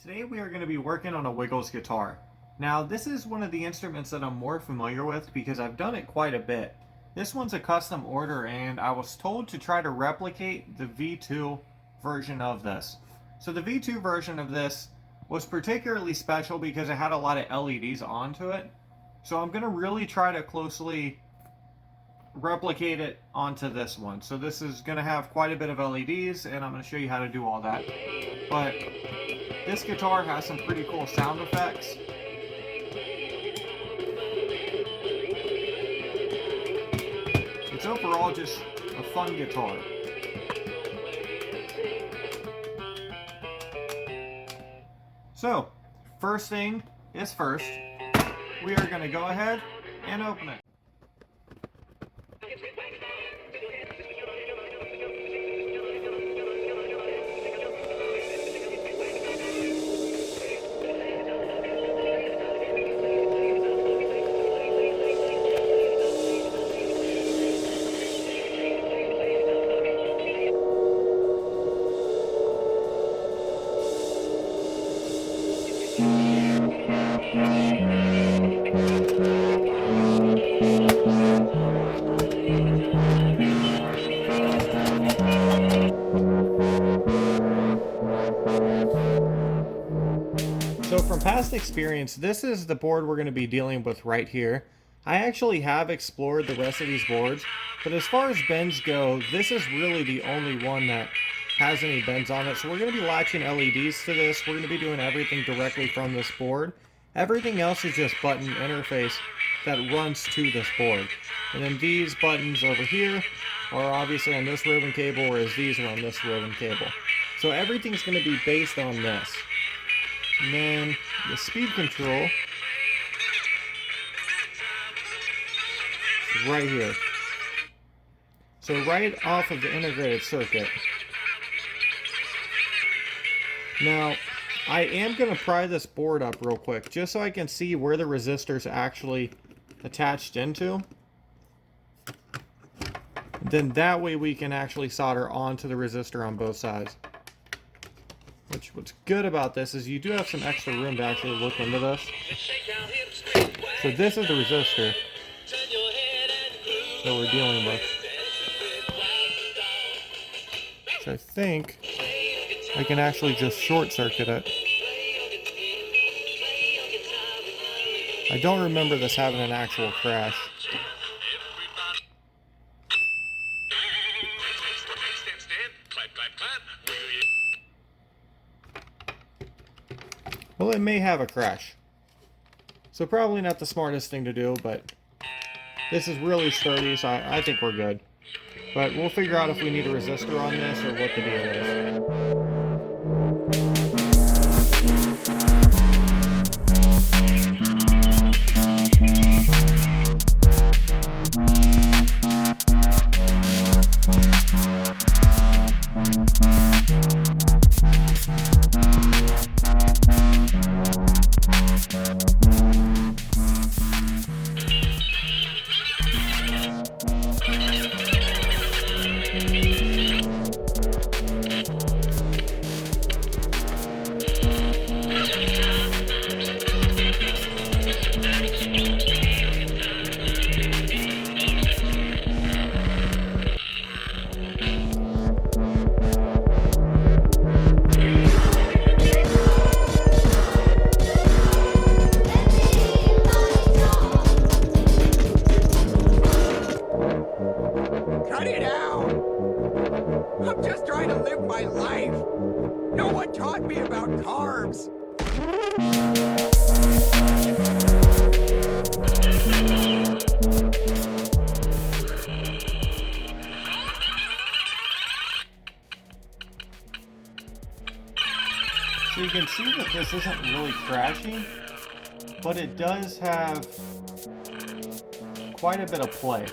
Today we are going to be working on a Wiggles guitar. Now this is one of the instruments that I'm more familiar with because I've done it quite a bit. This one's a custom order and I was told to try to replicate the V2 version of this. So the V2 version of this was particularly special because it had a lot of LEDs onto it. So I'm going to really try to closely replicate it onto this one. So this is going to have quite a bit of LEDs and I'm going to show you how to do all that. But this guitar has some pretty cool sound effects. It's overall just a fun guitar. So, first thing is first, we are going to go ahead and open it. So from past experience, this is the board we're going to be dealing with right here. I actually have explored the rest of these boards, but as far as bends go, this is really the only one that has any bends on it. So we're going to be latching LEDs to this. We're going to be doing everything directly from this board. Everything else is just button interface that runs to this board. And then these buttons over here are obviously on this ribbon cable, whereas these are on this ribbon cable. So everything's going to be based on this. And then the speed control is right here. So right off of the integrated circuit. Now, I am going to pry this board up real quick, just so I can see where the resistor's actually attached into. Then that way we can actually solder onto the resistor on both sides. What's good about this is you do have some extra room to actually look into this. So this is the resistor that we're dealing with. So I think I can actually just short circuit it. I don't remember this having an actual crash. Well, it may have a crash. So probably not the smartest thing to do, but this is really sturdy, so I think we're good. But we'll figure out if we need a resistor on this or what the deal is. Cut it out! I'm just trying to live my life. No one taught me about carbs. So you can see that this isn't really crashy, but it does have quite a bit of play.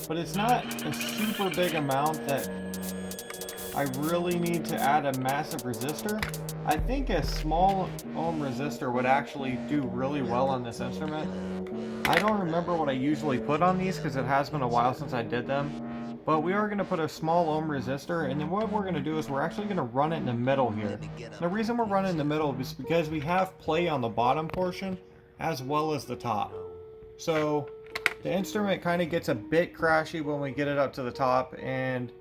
But it's not a super big amount that I really need to add a massive resistor. I think a small ohm resistor would actually do really well on this instrument. I don't remember what I usually put on these because it has been a while since I did them. But we are going to put a small ohm resistor, and then what we're going to do is we're actually going to run it in the middle here. The reason we're running in the middle is because we have play on the bottom portion as well as the top. So the instrument kind of gets a bit crashy when we get it up to the top, and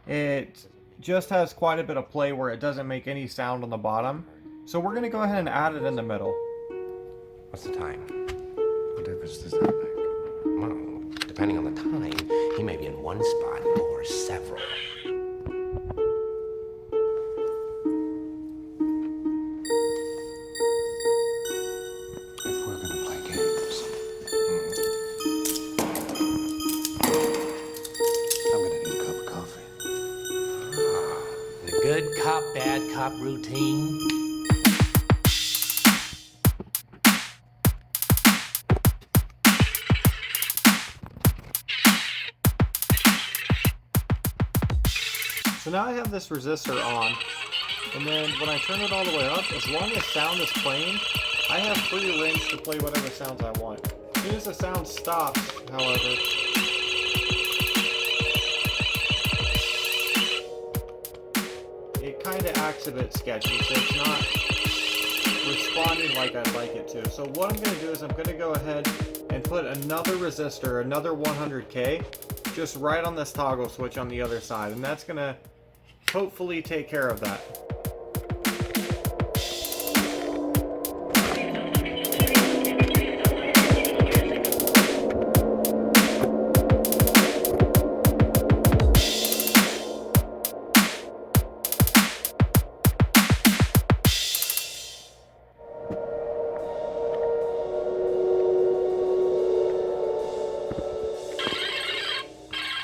it just has quite a bit of play where it doesn't make any sound on the bottom. So we're going to go ahead and add it in the middle. What's the time? What difference does that make? Well, depending on the time, he may be in one spot or several. If we're gonna play games, I'm gonna need a cup of coffee. The good cop, bad cop routine. So now I have this resistor on, and then when I turn it all the way up, as long as sound is playing, I have free range to play whatever sounds I want. As soon as the sound stops, however, it kind of acts a bit sketchy, so it's not responding like I'd like it to. So what I'm going to do is I'm going to go ahead and put another resistor, another 100K, just right on this toggle switch on the other side, and that's going to hopefully take care of that.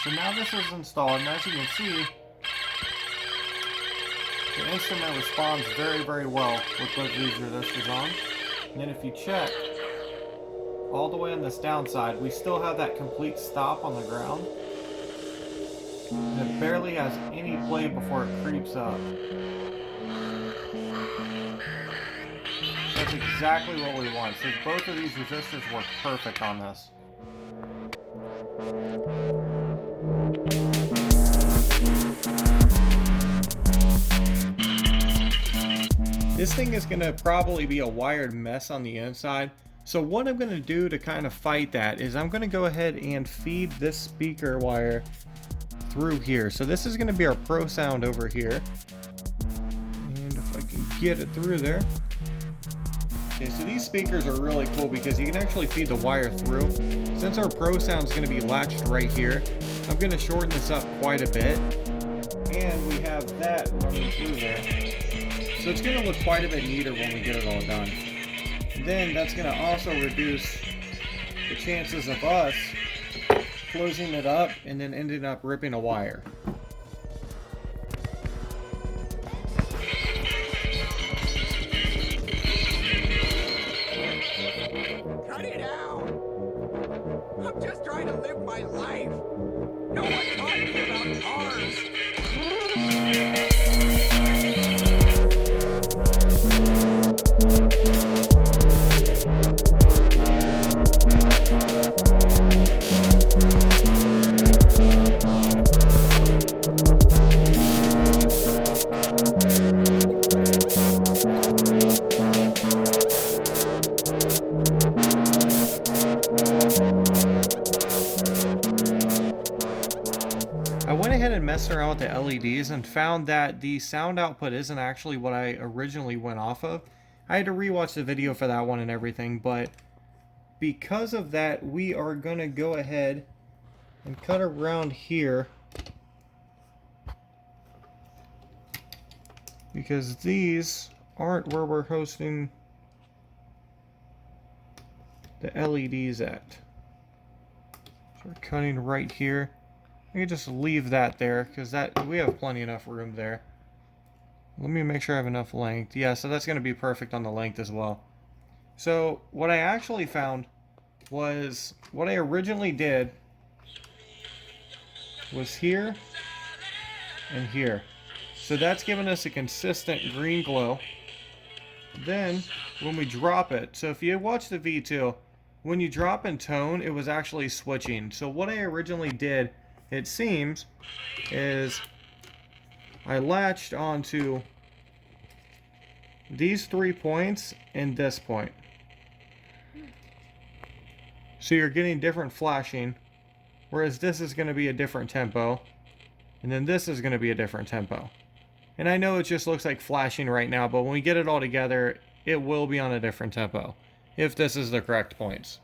So now this is installed, and as you can see, the instrument responds very, very well with both these resistors on. And then if you check, all the way on this downside, we still have that complete stop on the ground. And it barely has any play before it creeps up. That's exactly what we want. So both of these resistors work perfect on this. This thing is going to probably be a wired mess on the inside. So what I'm going to do to kind of fight that is I'm going to go ahead and feed this speaker wire through here. So this is going to be our Prosound over here. And if I can get it through there. Okay, so these speakers are really cool because you can actually feed the wire through. Since our Prosound is going to be latched right here, I'm going to shorten this up quite a bit. And we have that running through there. So it's going to look quite a bit neater when we get it all done. Then that's going to also reduce the chances of us closing it up and then ending up ripping a wire. Cut it out! I'm just trying to live my life. No one taught me about cars. I went ahead and messed around with the LEDs and found that the sound output isn't actually what I originally went off of. I had to rewatch the video for that one and everything, but because of that, we are going to go ahead and cut around here, because these aren't where we're hosting the LEDs at. So we're cutting right here. I can just leave that there because that we have plenty enough room there. Let me make sure I have enough length. Yeah, so that's going to be perfect on the length as well. So what I actually found was what I originally did was here and here. So that's giving us a consistent green glow. Then when we drop it, so if you watch the V2, when you drop in tone, it was actually switching. So what I originally did it seems, is I latched onto these 3 points and this point. So you're getting different flashing, whereas this is going to be a different tempo, and then this is going to be a different tempo. And I know it just looks like flashing right now, but when we get it all together, it will be on a different tempo, if this is the correct points.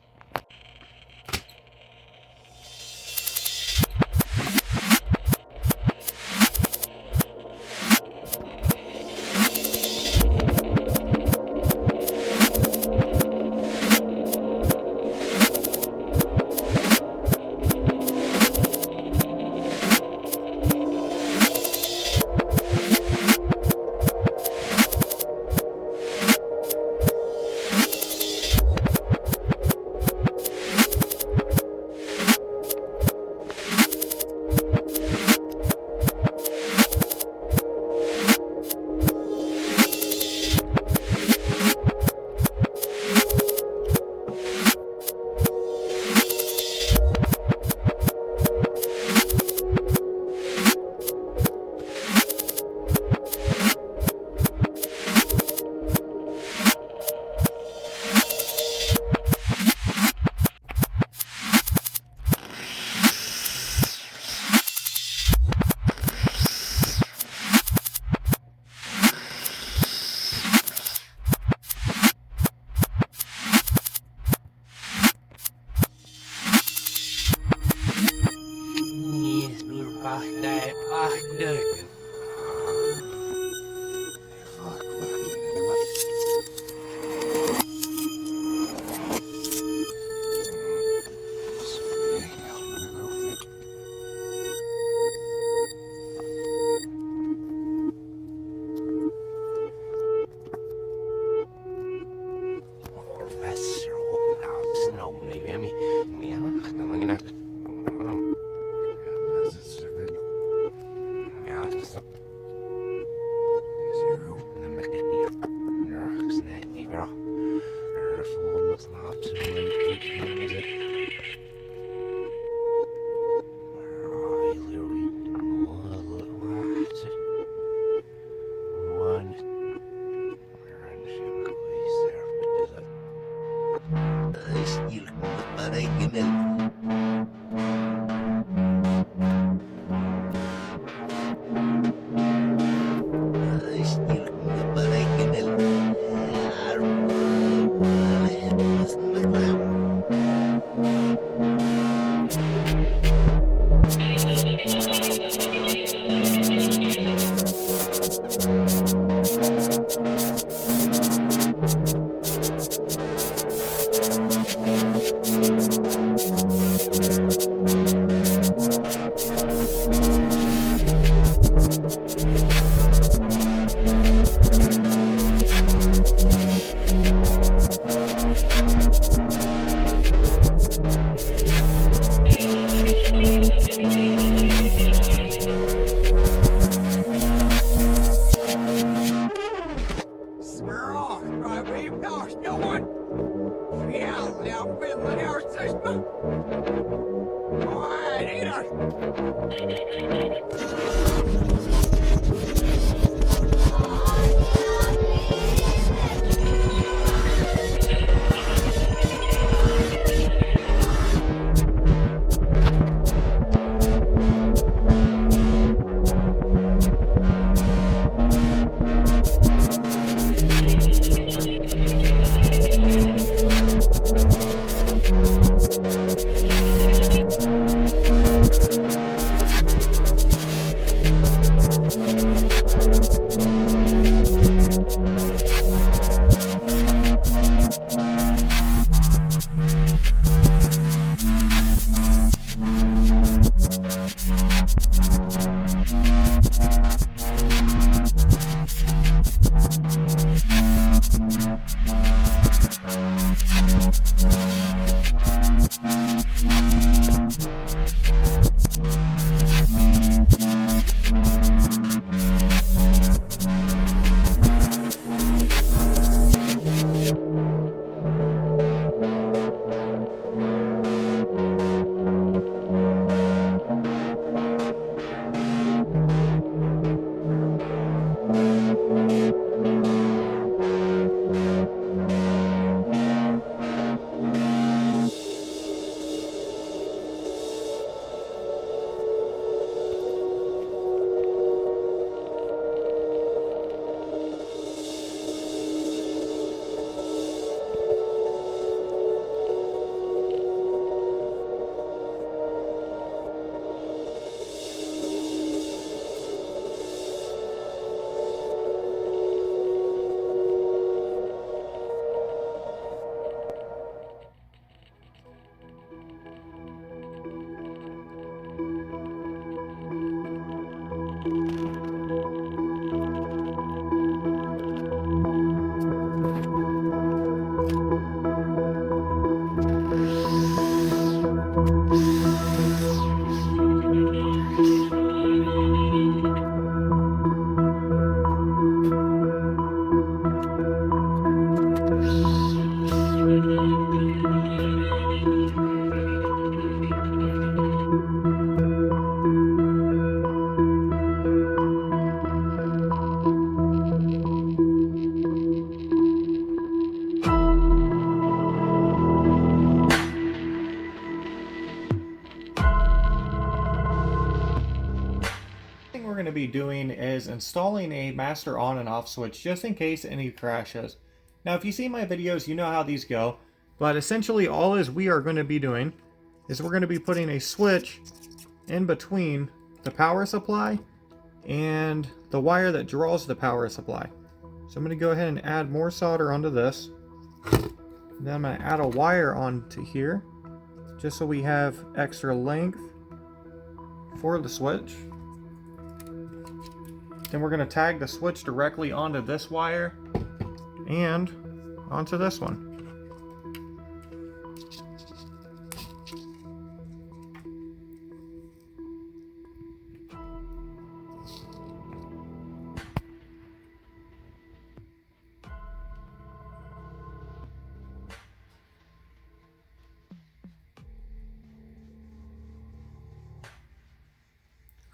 doing is installing a master on and off switch just in case any crashes. Now if you see my videos, you know how these go, but essentially all we are going to be doing is we're going to be putting a switch in between the power supply and the wire that draws the power supply. So I'm going to go ahead and add more solder onto this. Then I'm going to add a wire onto here, just so we have extra length for the switch. Then we're going to tag the switch directly onto this wire and onto this one.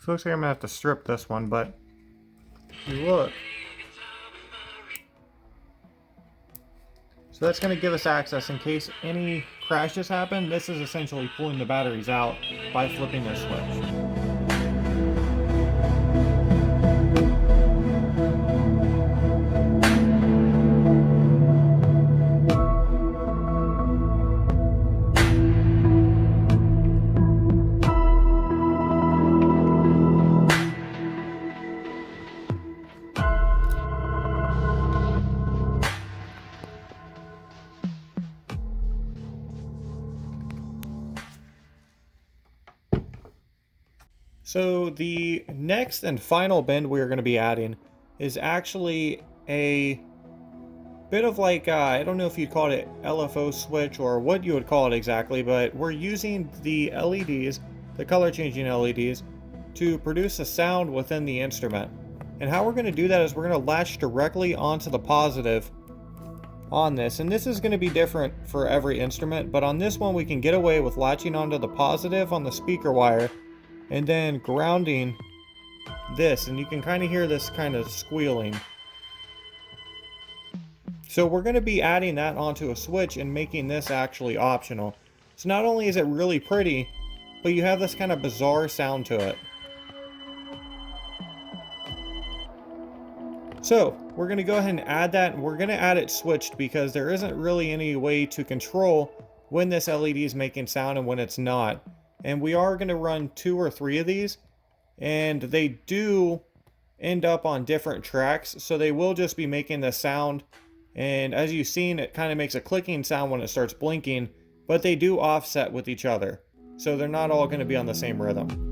So looks like I'm going to have to strip this one, but if you look. So that's going to give us access in case any crashes happen. This is essentially pulling the batteries out by flipping this switch. So the next and final bend we're going to be adding is actually a bit of like, I don't know if you'd call it LFO switch or what you would call it exactly, but we're using the LEDs, the color changing LEDs, to produce a sound within the instrument. And how we're going to do that is we're going to latch directly onto the positive on this. And this is going to be different for every instrument, but on this one we can get away with latching onto the positive on the speaker wire and then grounding this, and you can kind of hear this kind of squealing. So we're going to be adding that onto a switch and making this actually optional. So not only is it really pretty, but you have this kind of bizarre sound to it. So we're going to go ahead and add that, and we're going to add it switched because there isn't really any way to control when this LED is making sound and when it's not. And we are going to run 2 or 3 of these, and they do end up on different tracks, so they will just be making the sound. And as you've seen, it kind of makes a clicking sound when it starts blinking, but they do offset with each other, so they're not all going to be on the same rhythm.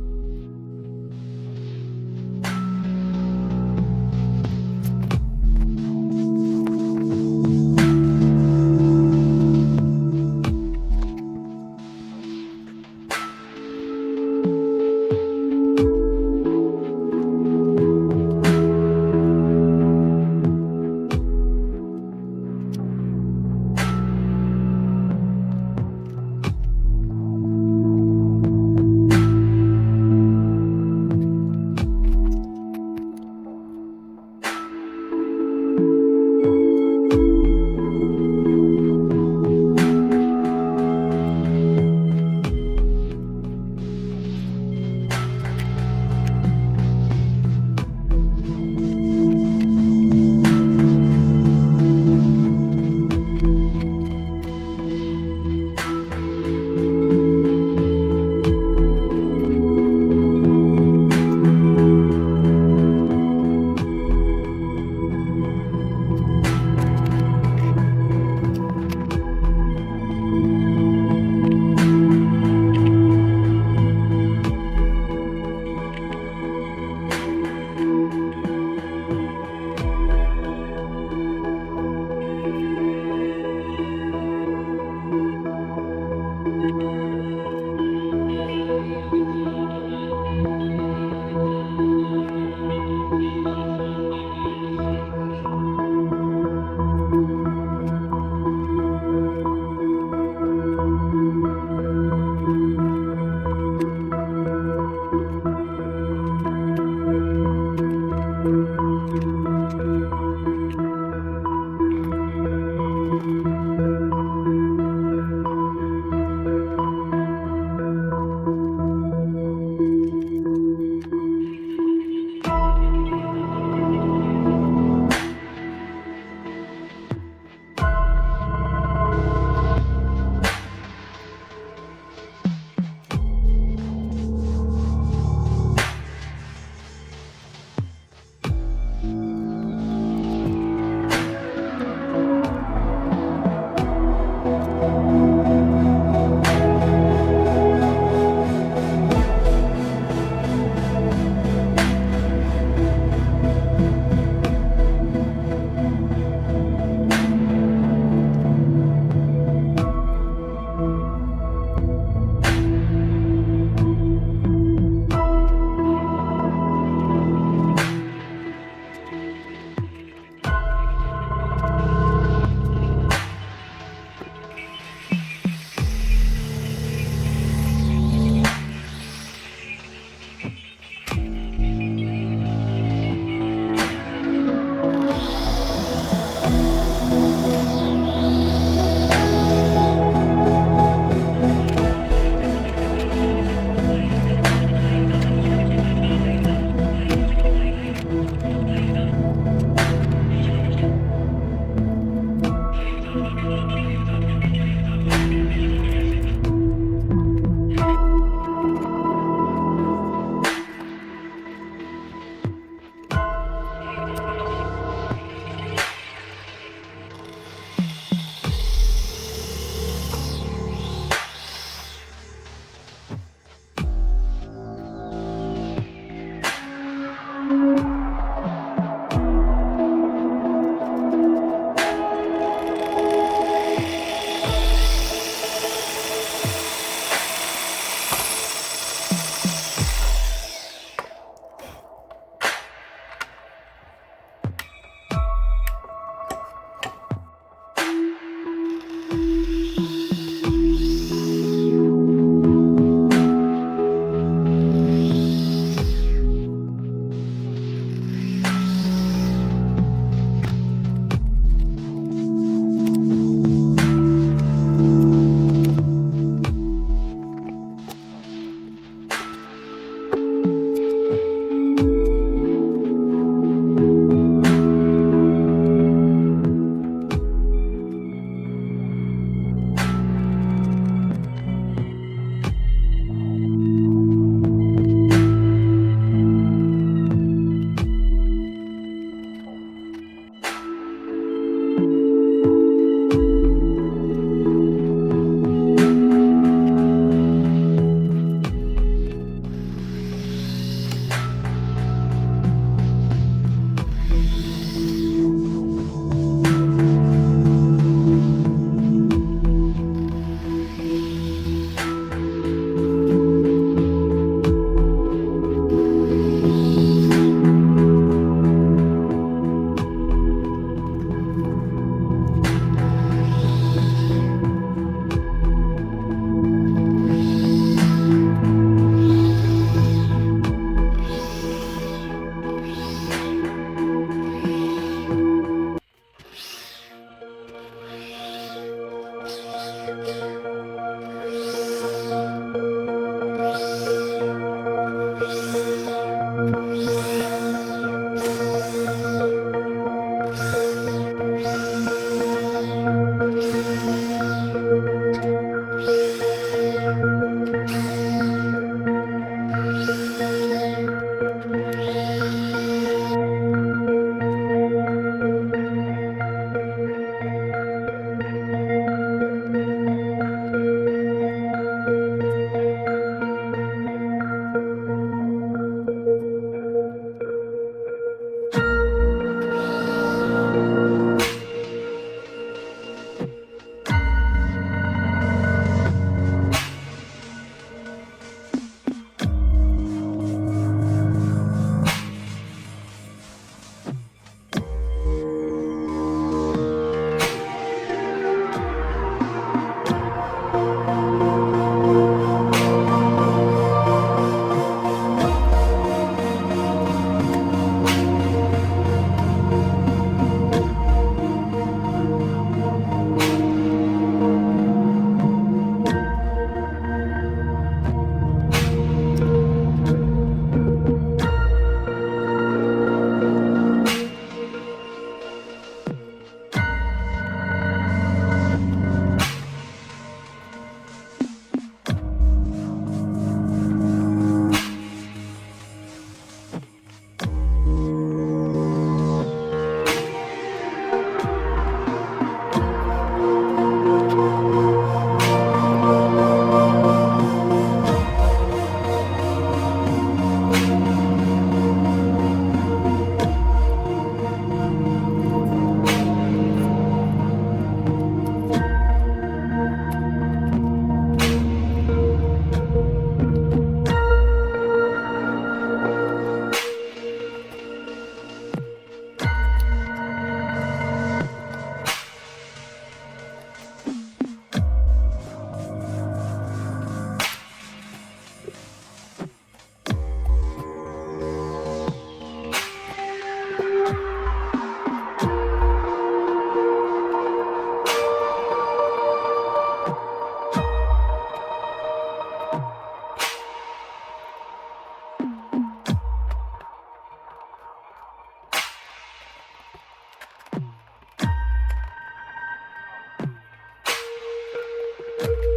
Parler.